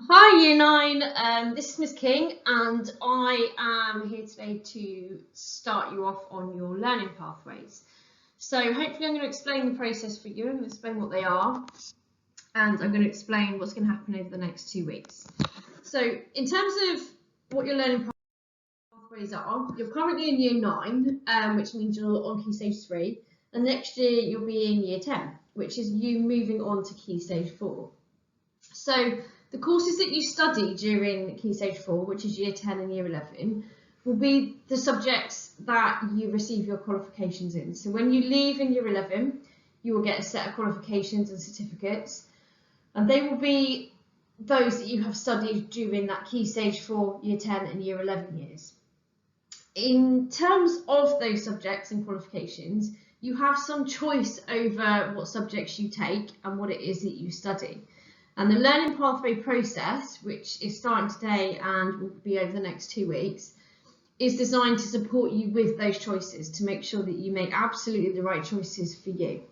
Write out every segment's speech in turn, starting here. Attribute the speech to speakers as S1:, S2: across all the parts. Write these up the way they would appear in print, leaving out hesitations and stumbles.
S1: Hi Year 9, this is Miss King and I am here today to start you off on your learning pathways. So hopefully I'm going to explain the process for you and explain what they are, and I'm going to explain what's going to happen over the next 2 weeks. So in terms of what your learning pathways are, you're currently in Year 9, which means you're on Key Stage 3, and next year you'll be in Year 10, which is you moving on to Key Stage 4. So the courses that you study during Key Stage 4, which is Year 10 and Year 11, will be the subjects that you receive your qualifications in. So when you leave in Year 11, you will get a set of qualifications and certificates, and they will be those that you have studied during that Key Stage 4, Year 10 and Year 11 years. In terms of those subjects and qualifications, you have some choice over what subjects you take and what it is that you study. And the learning pathway process, which is starting today and will be over the next 2 weeks, is designed to support you with those choices, to make sure that you make absolutely the right choices for you.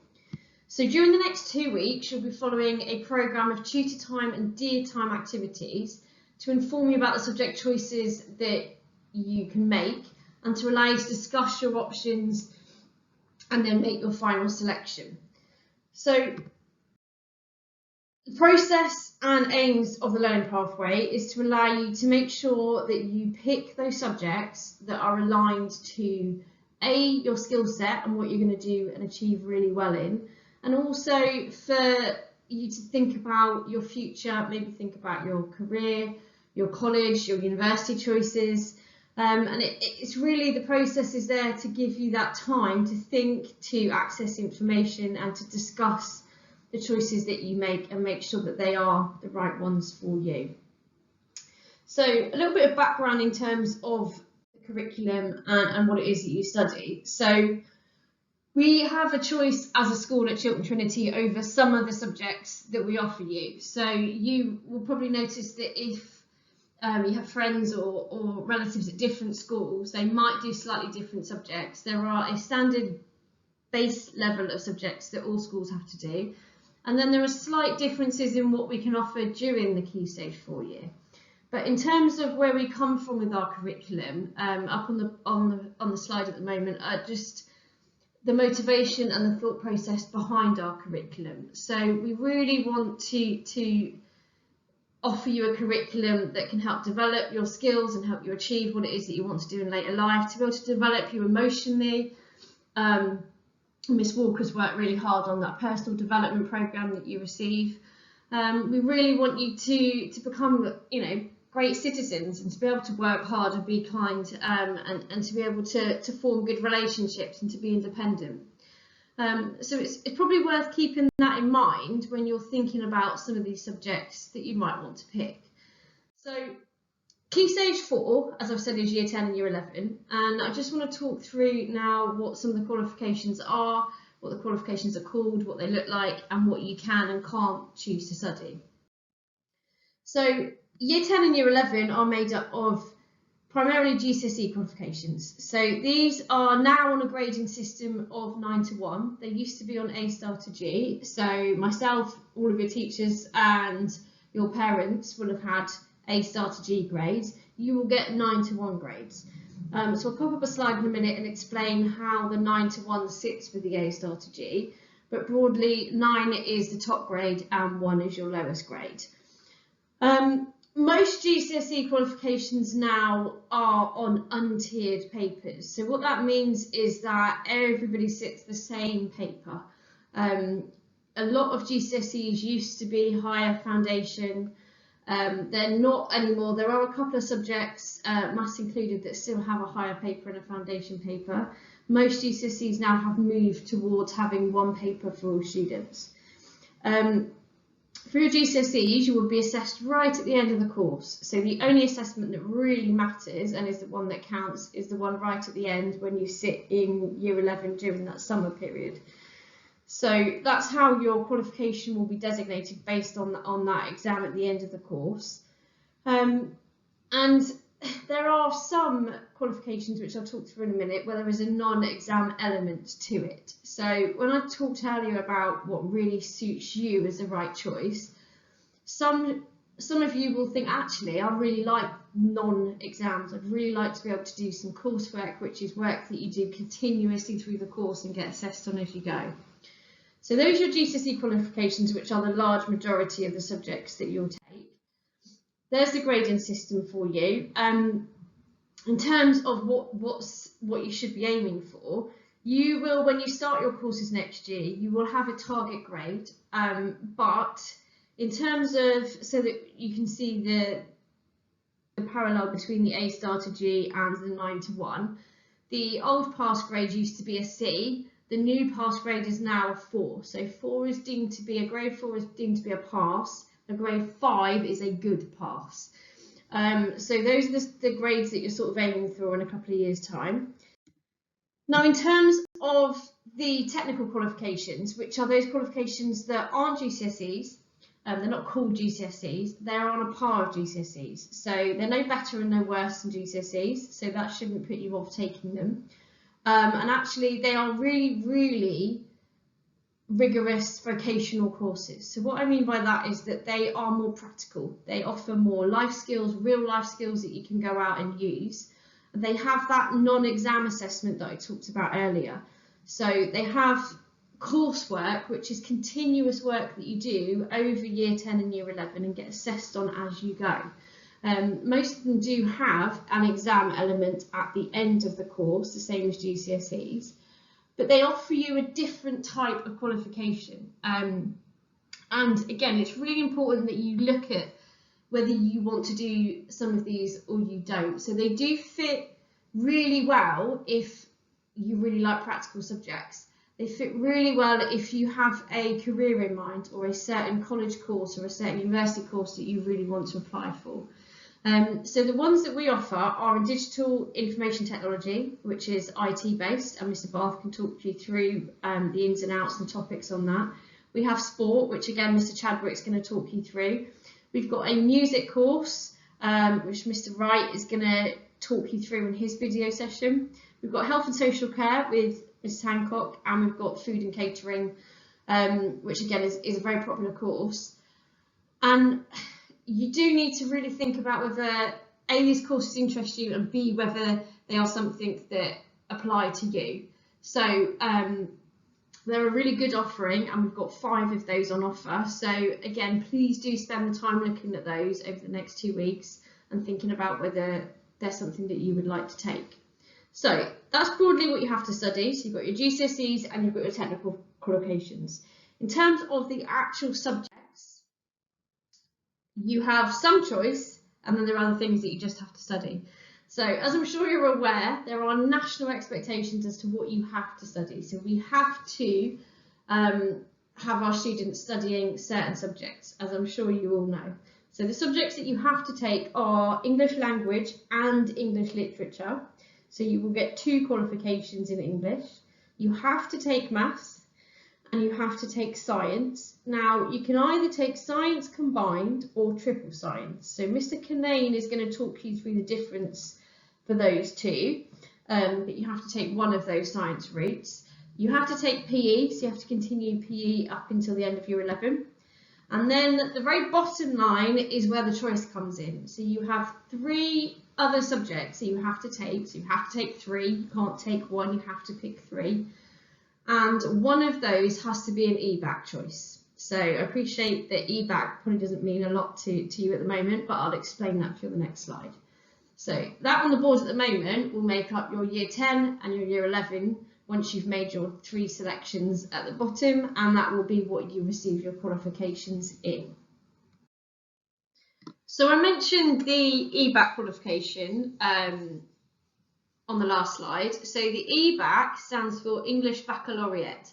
S1: So during the next 2 weeks, you'll be following a programme of tutor time and dear time activities to inform you about the subject choices that you can make and to allow you to discuss your options and then make your final selection. So the process and aims of the learning pathway is to allow you to make sure that you pick those subjects that are aligned to your skill set and what you're going to do and achieve really well in, and also for you to think about your future, maybe think about your career, your college, your university choices, and it's really, the process is there to give you that time to think, to access information and to discuss the choices that you make and make sure that they are the right ones for you. So a little bit of background in terms of the curriculum and what it is that you study. So we have a choice as a school at Chilton Trinity over some of the subjects that we offer you. So you will probably notice that if you have friends or relatives at different schools, they might do slightly different subjects. There are a standard base level of subjects that all schools have to do. And then there are slight differences in what we can offer during the Key Stage 4 year. But in terms of where we come from with our curriculum, up on the slide at the moment, just the motivation and the thought process behind our curriculum. So we really want to offer you a curriculum that can help develop your skills and help you achieve what it is that you want to do in later life, to be able to develop you emotionally. Miss Walker's worked really hard on that personal development programme that you receive. We really want you to become, great citizens and to be able to work hard and be kind, and to be able to form good relationships and to be independent. So it's probably worth keeping that in mind when you're thinking about some of these subjects that you might want to pick. So Key Stage 4, as I've said, is Year 10 and Year 11, and I just want to talk through now what some of the qualifications are, what the qualifications are called, what they look like, and what you can and can't choose to study. So Year 10 and Year 11 are made up of primarily GCSE qualifications. So these are now on a grading system of 9 to 1. They used to be on A star to G. So myself, all of your teachers and your parents will have had A star to G grades. You will get 9 to 1 grades. So I'll pop up a slide in a minute and explain how the 9 to 1 sits with the A star to G. But broadly, 9 is the top grade and 1 is your lowest grade. Most GCSE qualifications now are on untiered papers. So what that means is that everybody sits the same paper. A lot of GCSEs used to be higher foundation. They're not anymore. There are a couple of subjects, maths included, that still have a higher paper and a foundation paper. Most GCSEs now have moved towards having one paper for all students. For your GCSEs, you will be assessed right at the end of the course. So the only assessment that really matters and is the one that counts is the one right at the end when you sit in Year 11 during that summer period. So that's how your qualification will be designated, based on that exam at the end of the course. And there are some qualifications, which I'll talk through in a minute, where there is a non-exam element to it. So when I talked earlier about what really suits you as the right choice, some some of you will think, actually, I really like non-exams. I'd really like to be able to do some coursework, which is work that you do continuously through the course and get assessed on as you go. So those are your GCSE qualifications, which are the large majority of the subjects that you'll take. There's the grading system for you. In terms of what you should be aiming for, you will, when you start your courses next year, you will have a target grade, but in terms of, so that you can see the parallel between the A star to G and the 9 to 1, the old pass grade used to be a C, the new pass grade is now a 4. So 4 is deemed to be, a grade 4 is deemed to be a pass, a grade 5 is a good pass. So those are the grades that you're sort of aiming for in a couple of years' time. Now, in terms of the technical qualifications, which are those qualifications that aren't GCSEs, they're not called GCSEs, they're on a par of GCSEs. So they're no better and no worse than GCSEs, so that shouldn't put you off taking them. And actually, they are really, really rigorous vocational courses. So what I mean by that is that they are more practical. They offer more life skills, real life skills that you can go out and use. They have that non-exam assessment that I talked about earlier. So they have coursework, which is continuous work that you do over year 10 and year 11 and get assessed on as you go. Most of them do have an exam element at the end of the course, the same as GCSEs, but they offer you a different type of qualification. And again, it's really important that you look at whether you want to do some of these or you don't. So they do fit really well if you really like practical subjects. They fit really well if you have a career in mind or a certain college course or a certain university course that you really want to apply for. So the ones that we offer are in digital information technology, which is IT based, and Mr. Bath can talk you through the ins and outs and topics on that. We have sport, which again Mr. Chadwick's going to talk you through. We've got a music course, which Mr. Wright is going to talk you through in his video session. We've got health and social care with Mrs. Hancock, and we've got food and catering, which again is a very popular course. And you do need to really think about whether A, these courses interest you, and B, whether they are something that apply to you. So they're a really good offering, and we've got 5 of those on offer. So again, please do spend the time looking at those over the next 2 weeks and thinking about whether they're something that you would like to take. So that's broadly what you have to study. So you've got your GCSEs and you've got your technical qualifications. In terms of the actual subjects, you have some choice, and then there are other things that you just have to study. So as I'm sure you're aware, there are national expectations as to what you have to study. So we have to have our students studying certain subjects, as I'm sure you all know. So the subjects that you have to take are English language and English literature. So you will get 2 qualifications in English. You have to take maths and you have to take science. Now, you can either take science combined or triple science. So Mr. Kinane is going to talk you through the difference for those 2, but you have to take one of those science routes. You have to take PE, so you have to continue PE up until the end of year 11. And then the very bottom line is where the choice comes in. So you have 3 other subjects that you have to take. So you have to take 3, you can't take 1, you have to pick 3. And one of those has to be an EBacc choice. So I appreciate that EBacc probably doesn't mean a lot to you at the moment, but I'll explain that for the next slide. So that on the board at the moment will make up your year 10 and your year 11 once you've made your 3 selections at the bottom, and that will be what you receive your qualifications in. So I mentioned the EBacc qualification on the last slide. So the EBacc stands for English Baccalaureate,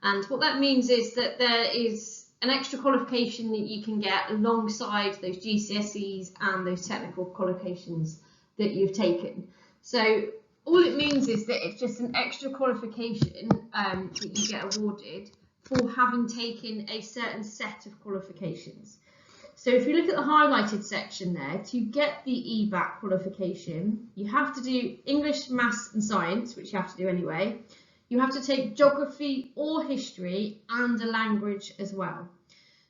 S1: and what that means is that there is an extra qualification that you can get alongside those GCSEs and those technical qualifications that you've taken. So all it means is that it's just an extra qualification that you get awarded for having taken a certain set of qualifications. So if you look at the highlighted section there, to get the EBacc qualification, you have to do English, Maths and Science, which you have to do anyway. You have to take Geography or History and a language as well.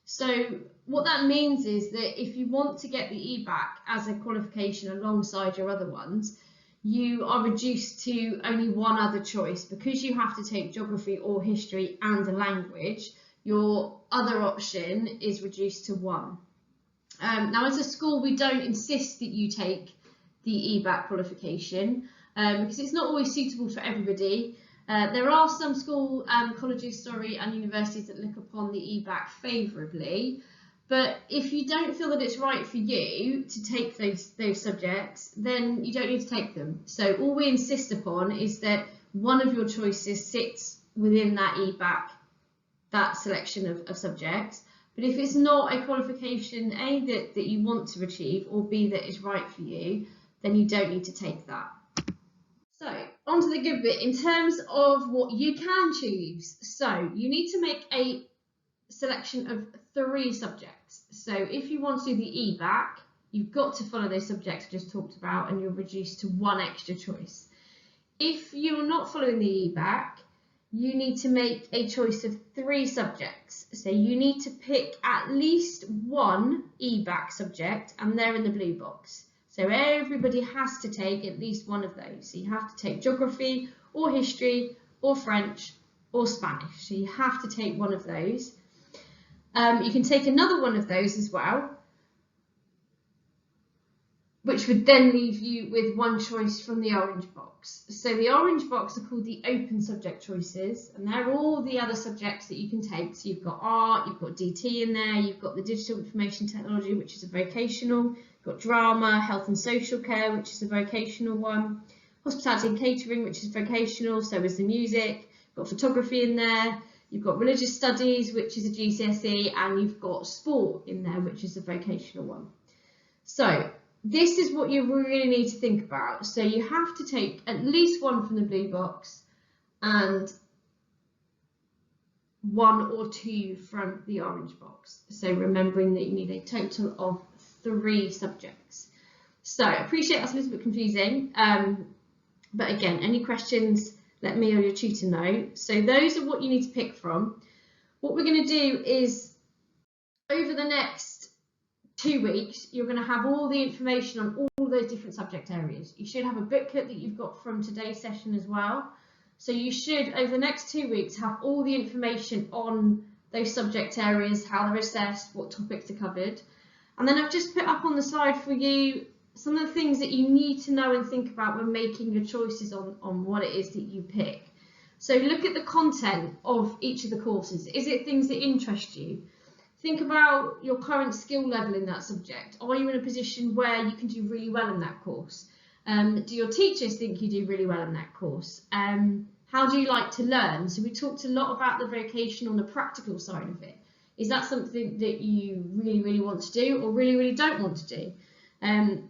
S1: So what that means is that if you want to get the EBacc as a qualification alongside your other ones, you are reduced to only one other choice. Because you have to take geography or history and a language, your other option is reduced to one. Now, as a school, we don't insist that you take the EBacc qualification because it's not always suitable for everybody. There are some colleges, and universities that look upon the EBacc favourably, but if you don't feel that it's right for you to take those subjects, then you don't need to take them. So all we insist upon is that one of your choices sits within that EBacc, that selection of subjects. But if it's not a qualification, A, that you want to achieve, or B, that is right for you, then you don't need to take that. So, on to the good bit. In terms of what you can choose, so you need to make a selection of 3 subjects. So if you want to do the EBacc, you've got to follow those subjects I just talked about, and you're reduced to 1 extra choice. If you're not following the EBacc, you need to make a choice of 3 subjects. So you need to pick at least 1 EBacc subject, and they're in the blue box. So everybody has to take at least one of those. So you have to take geography or history or French or Spanish. So you have to take one of those. You can take another one of those as well, which would then leave you with 1 choice from the orange box. So the orange box are called the open subject choices, and they're all the other subjects that you can take. So you've got art, you've got DT in there, you've got the digital information technology, which is a vocational, you've got drama, health and social care, which is a vocational one, hospitality and catering, which is vocational, so is the music, you've got photography in there, you've got religious studies, which is a GCSE, and you've got sport in there, which is a vocational one. So this is what you really need to think about. So you have to take at least 1 from the blue box and 1 or 2 from the orange box. So remembering that you need a total of 3 subjects. So I appreciate that's a little bit confusing, but again, any questions, let me or your tutor know. So those are what you need to pick from. What we're going to do is, over the next 2 weeks, you're going to have all the information on all those different subject areas. You should have a booklet that you've got from today's session as well. So you should, over the next 2 weeks, have all the information on those subject areas, how they're assessed, what topics are covered. And then I've just put up on the slide for you some of the things that you need to know and think about when making your choices on what it is that you pick. So look at the content of each of the courses. Is it things that interest you? Think about your current skill level in that subject. Are you in a position where you can do really well in that course? Do your teachers think you do really well in that course? How do you like to learn? So we talked a lot about the vocation on the practical side of it. Is that something that you really, really want to do or really, really don't want to do?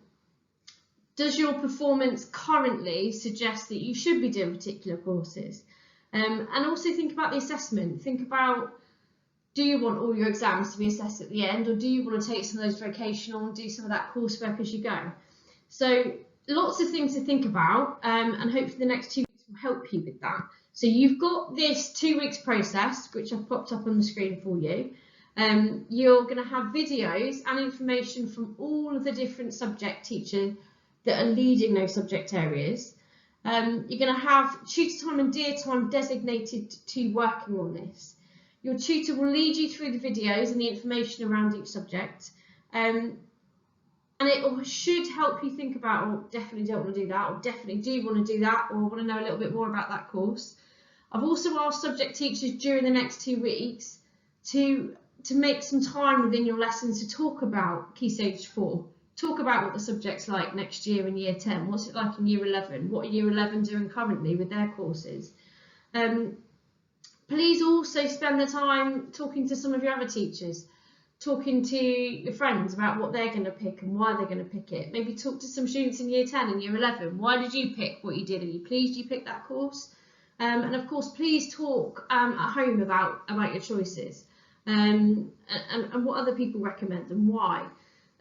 S1: Does your performance currently suggest that you should be doing particular courses? And also think about the assessment. Think about, do you want all your exams to be assessed at the end, or do you want to take some of those vocational and do some of that coursework as you go? So lots of things to think about, and hopefully the next 2 weeks will help you with that. So you've got this 2 weeks process, which I've popped up on the screen for you. You're going to have videos and information from all of the different subject teachers that are leading those subject areas. You're going to have tutor time and dear time designated to working on this. Your tutor will lead you through the videos and the information around each subject. And it should help you think about, or definitely don't want to do that, or definitely do want to do that, or want to know a little bit more about that course. I've also asked subject teachers during the next 2 weeks to make some time within your lessons to talk about Key Stage 4. Talk about what the subject's like next year in Year 10. What's it like in Year 11? What are Year 11 doing currently with their courses? Please also spend the time talking to some of your other teachers, talking to your friends about what they're going to pick and why they're going to pick it. Maybe talk to some students in Year 10 and Year 11. Why did you pick what you did? Are you pleased you picked that course? And of course, please talk at home about your choices and what other people recommend and why.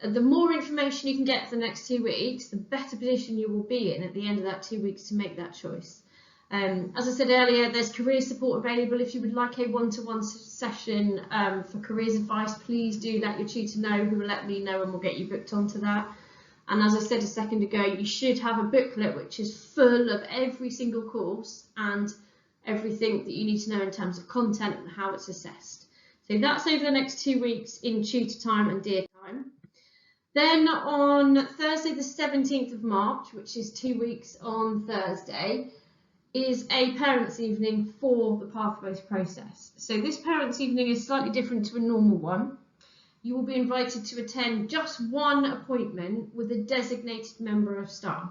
S1: The more information you can get for the next 2 weeks, the better position you will be in at the end of that 2 weeks to make that choice. As I said earlier, there's career support available. If you would like a one-to-one session for careers advice, please do let your tutor know, who will let me know, and we'll get you booked onto that. And as I said a second ago, you should have a booklet which is full of every single course and everything that you need to know in terms of content and how it's assessed. So that's over the next 2 weeks in tutor time and dear time. Then on Thursday the 17th of March, which is 2 weeks on Thursday, is a parents' evening for the pathways process. So this parents' evening is slightly different to a normal one. You will be invited to attend just one appointment with a designated member of staff.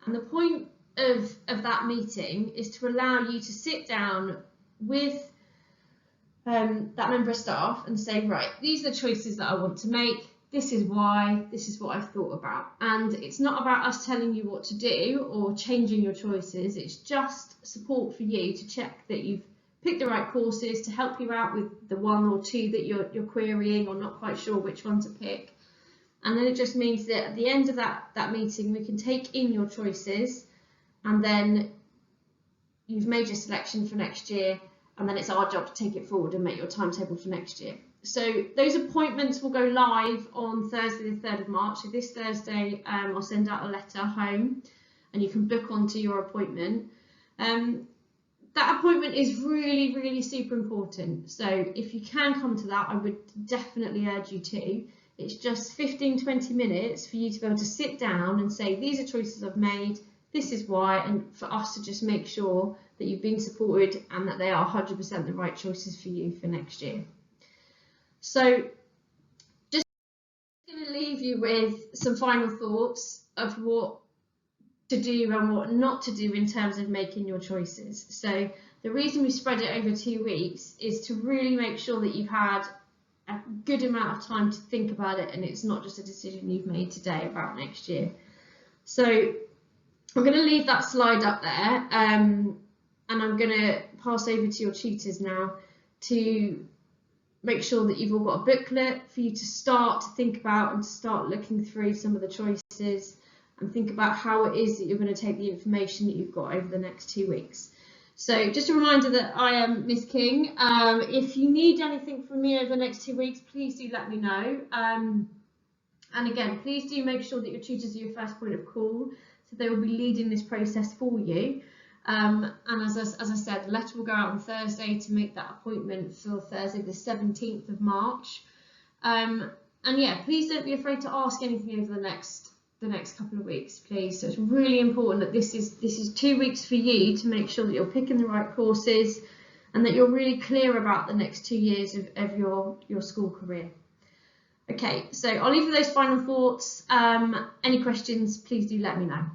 S1: And the point of that meeting is to allow you to sit down with that member of staff and say, right, these are the choices that I want to make. This is why, this is what I've thought about. And it's not about us telling you what to do or changing your choices. It's just support for you to check that you've pick the right courses, to help you out with the one or two that you're querying or not quite sure which one to pick. And then it just means that at the end of that meeting, we can take in your choices, and then you've made your selection for next year, and then it's our job to take it forward and make your timetable for next year. So those appointments will go live on Thursday the 3rd of March. So this Thursday, I'll send out a letter home and you can book onto your appointment. That appointment is really, really super important. So if you can come to that, I would definitely urge you to. It's just 15-20 minutes for you to be able to sit down and say, these are choices I've made, this is why, and for us to just make sure that you've been supported and that they are 100% the right choices for you for next year. So just going to leave you with some final thoughts of what to do and what not to do in terms of making your choices. So the reason we spread it over 2 weeks is to really make sure that you've had a good amount of time to think about it, and it's not just a decision you've made today about next year. So I'm going to leave that slide up there, and I'm going to pass over to your tutors now to make sure that you've all got a booklet for you to start to think about and to start looking through some of the choices and think about how it is that you're going to take the information that you've got over the next 2 weeks. So just a reminder that I am Miss King. If you need anything from me over the next 2 weeks, please do let me know. And again, please do make sure that your tutors are your first point of call, so they will be leading this process for you. And as I said, the letter will go out on Thursday to make that appointment for Thursday the 17th of March. And yeah, please don't be afraid to ask anything over the next couple of weeks, please. So it's really important that this is 2 weeks for you to make sure that you're picking the right courses and that you're really clear about the next 2 years of your school career. Okay, so I'll leave you those final thoughts. Any questions, please do let me know.